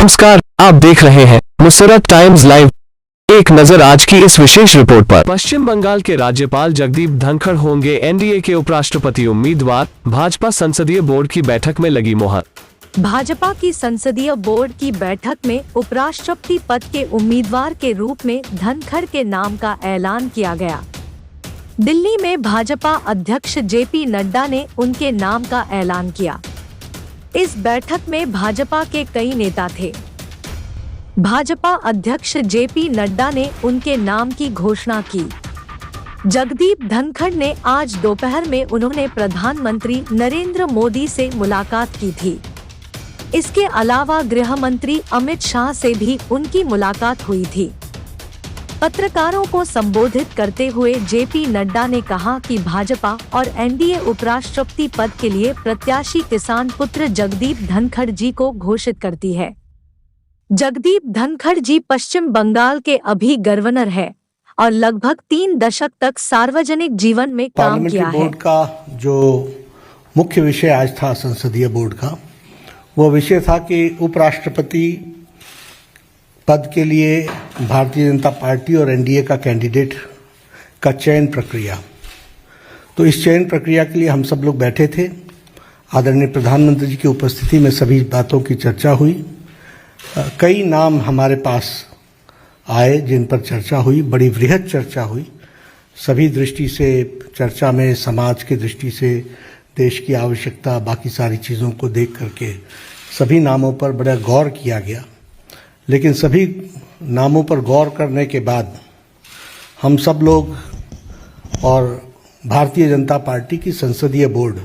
नमस्कार, आप देख रहे हैं मुसरत टाइम्स लाइव। एक नजर आज की इस विशेष रिपोर्ट पर। पश्चिम बंगाल के राज्यपाल जगदीप धनखड़ होंगे एनडीए के उपराष्ट्रपति उम्मीदवार। भाजपा संसदीय बोर्ड की बैठक में लगी मोहर। भाजपा की संसदीय बोर्ड की बैठक में उपराष्ट्रपति पद के उम्मीदवार के रूप में धनखड़ के नाम का ऐलान किया गया। दिल्ली में भाजपा अध्यक्ष जेपी नड्डा ने उनके नाम का ऐलान किया। इस बैठक में भाजपा के कई नेता थे। भाजपा अध्यक्ष जेपी नड्डा ने उनके नाम की घोषणा की। जगदीप धनखड़ ने आज दोपहर में उन्होंने प्रधानमंत्री नरेंद्र मोदी से मुलाकात की थी। इसके अलावा गृह मंत्री अमित शाह से भी उनकी मुलाकात हुई थी। पत्रकारों को संबोधित करते हुए जेपी नड्डा ने कहा कि भाजपा और एनडीए उपराष्ट्रपति पद के लिए प्रत्याशी किसान पुत्र जगदीप धनखड़ जी को घोषित करती है। जगदीप धनखड़ जी पश्चिम बंगाल के अभी गवर्नर है और लगभग 3 दशक तक सार्वजनिक जीवन में काम किया है। बोर्ड का जो मुख्य विषय आज था संसदीय बोर्ड का, वो विषय था कि उपराष्ट्रपति पद के लिए भारतीय जनता पार्टी और एनडीए का कैंडिडेट का चयन प्रक्रिया। तो इस चयन प्रक्रिया के लिए हम सब लोग बैठे थे। आदरणीय प्रधानमंत्री जी की उपस्थिति में सभी बातों की चर्चा हुई। कई नाम हमारे पास आए जिन पर चर्चा हुई, बड़ी वृहद चर्चा हुई। सभी दृष्टि से चर्चा में समाज की दृष्टि से, देश की आवश्यकता, बाकी सारी चीज़ों को देख करके सभी नामों पर बड़ा गौर किया गया। लेकिन सभी नामों पर गौर करने के बाद हम सब लोग और भारतीय जनता पार्टी की संसदीय बोर्ड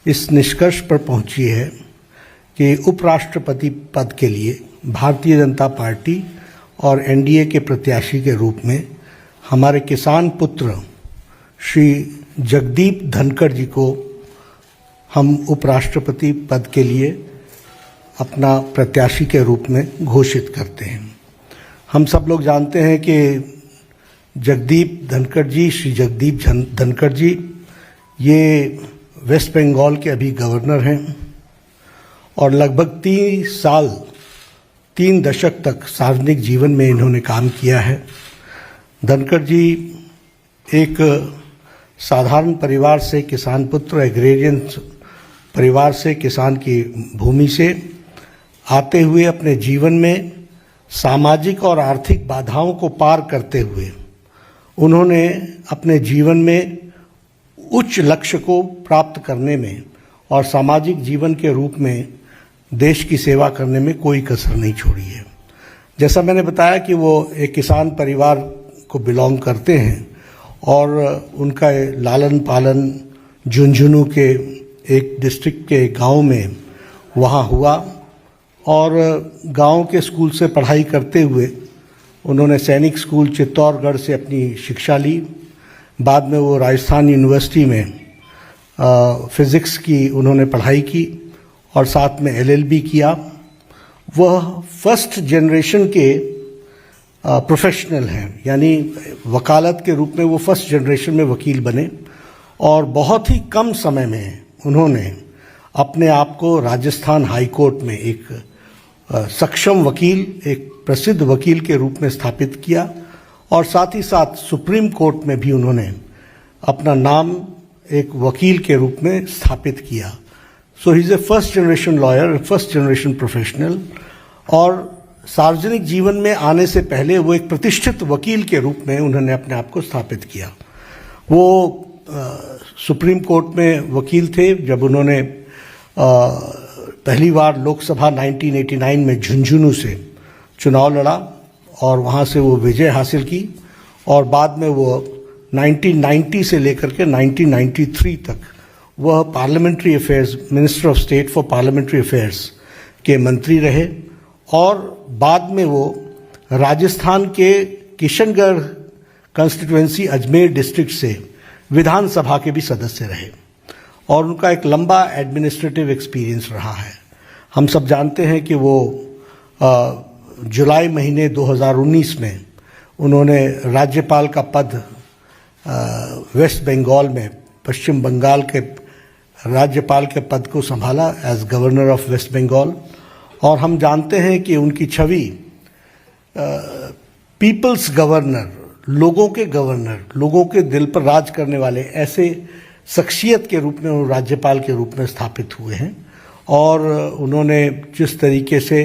इस निष्कर्ष पर पहुंची है कि उपराष्ट्रपति पद के लिए भारतीय जनता पार्टी और एनडीए के प्रत्याशी के रूप में हमारे किसान पुत्र श्री जगदीप धनखड़ जी को हम उपराष्ट्रपति पद के लिए अपना प्रत्याशी के रूप में घोषित करते हैं। हम सब लोग जानते हैं कि जगदीप धनखड़ जी, श्री जगदीप धनखड़ जी, ये वेस्ट बंगाल के अभी गवर्नर हैं और लगभग 3 दशक तक सार्वजनिक जीवन में इन्होंने काम किया है। धनखड़ जी एक साधारण परिवार से, किसान पुत्र, एग्रेरियन परिवार से, किसान की भूमि से आते हुए अपने जीवन में सामाजिक और आर्थिक बाधाओं को पार करते हुए उन्होंने अपने जीवन में उच्च लक्ष्य को प्राप्त करने में और सामाजिक जीवन के रूप में देश की सेवा करने में कोई कसर नहीं छोड़ी है। जैसा मैंने बताया कि वो एक किसान परिवार को बिलोंग करते हैं और उनका लालन पालन झुंझुनू के एक डिस्ट्रिक्ट के गांव में वहाँ हुआ और गांव के स्कूल से पढ़ाई करते हुए उन्होंने सैनिक स्कूल चित्तौड़गढ़ से अपनी शिक्षा ली। बाद में वो राजस्थान यूनिवर्सिटी में फिज़िक्स की उन्होंने पढ़ाई की और साथ में एलएलबी किया। वह फर्स्ट जनरेशन के प्रोफेशनल हैं, यानी वकालत के रूप में वो फर्स्ट जनरेशन में वकील बने और बहुत ही कम समय में उन्होंने अपने आप को राजस्थान हाई कोर्ट में एक सक्षम वकील, एक प्रसिद्ध वकील के रूप में स्थापित किया और साथ ही साथ सुप्रीम कोर्ट में भी उन्होंने अपना नाम एक वकील के रूप में स्थापित किया। So he is a first generation lawyer, first generation professional और सार्वजनिक जीवन में आने से पहले वो एक प्रतिष्ठित वकील के रूप में उन्होंने अपने आप को स्थापित किया। वो सुप्रीम कोर्ट में वकील थे जब उन्होंने पहली बार लोकसभा 1989 में झुंझुनू से चुनाव लड़ा और वहाँ से वो विजय हासिल की और बाद में वो 1990 से लेकर के 1993 तक वह parliamentary affairs, minister of state for parliamentary affairs के मंत्री रहे और बाद में वो राजस्थान के किशनगढ़ कंस्टिट्यूएंसी अजमेर डिस्ट्रिक्ट से विधानसभा के भी सदस्य रहे और उनका एक लंबा एडमिनिस्ट्रेटिव एक्सपीरियंस रहा है। हम सब जानते हैं कि वो जुलाई महीने 2019 में उन्होंने राज्यपाल का पद वेस्ट बंगाल में, पश्चिम बंगाल के राज्यपाल के पद को संभाला as governor of West Bengal और हम जानते हैं कि उनकी छवि पीपल्स गवर्नर, लोगों के दिल पर राज करने वाले ऐसे शख्सियत के रूप में वो राज्यपाल के रूप में स्थापित हुए हैं। और उन्होंने जिस तरीके से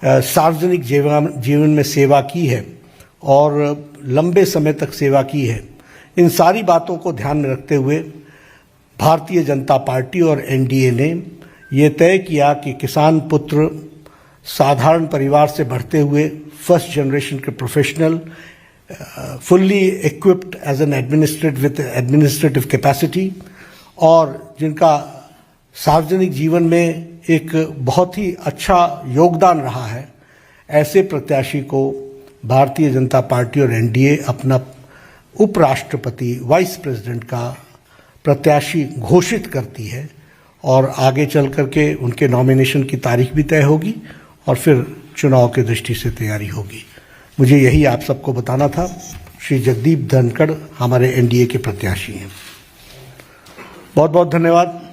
सार्वजनिक जीवन में सेवा की है और लंबे समय तक सेवा की है, इन सारी बातों को ध्यान में रखते हुए भारतीय जनता पार्टी और एनडीए ने ये तय किया कि किसान पुत्र साधारण परिवार से बढ़ते हुए फर्स्ट जनरेशन के professional, fully equipped as an administrative capacity और जिनका सार्वजनिक जीवन में एक बहुत ही अच्छा योगदान रहा है, ऐसे प्रत्याशी को भारतीय जनता पार्टी और एनडीए अपना उपराष्ट्रपति वाइस प्रेसिडेंट का प्रत्याशी घोषित करती है। और आगे चल करके उनके नॉमिनेशन की तारीख भी तय होगी और फिर चुनाव की दृष्टि से तैयारी होगी। मुझे यही आप सबको बताना था। श्री जगदीप धनखड़ हमारे एनडीए के प्रत्याशी हैं। बहुत बहुत धन्यवाद।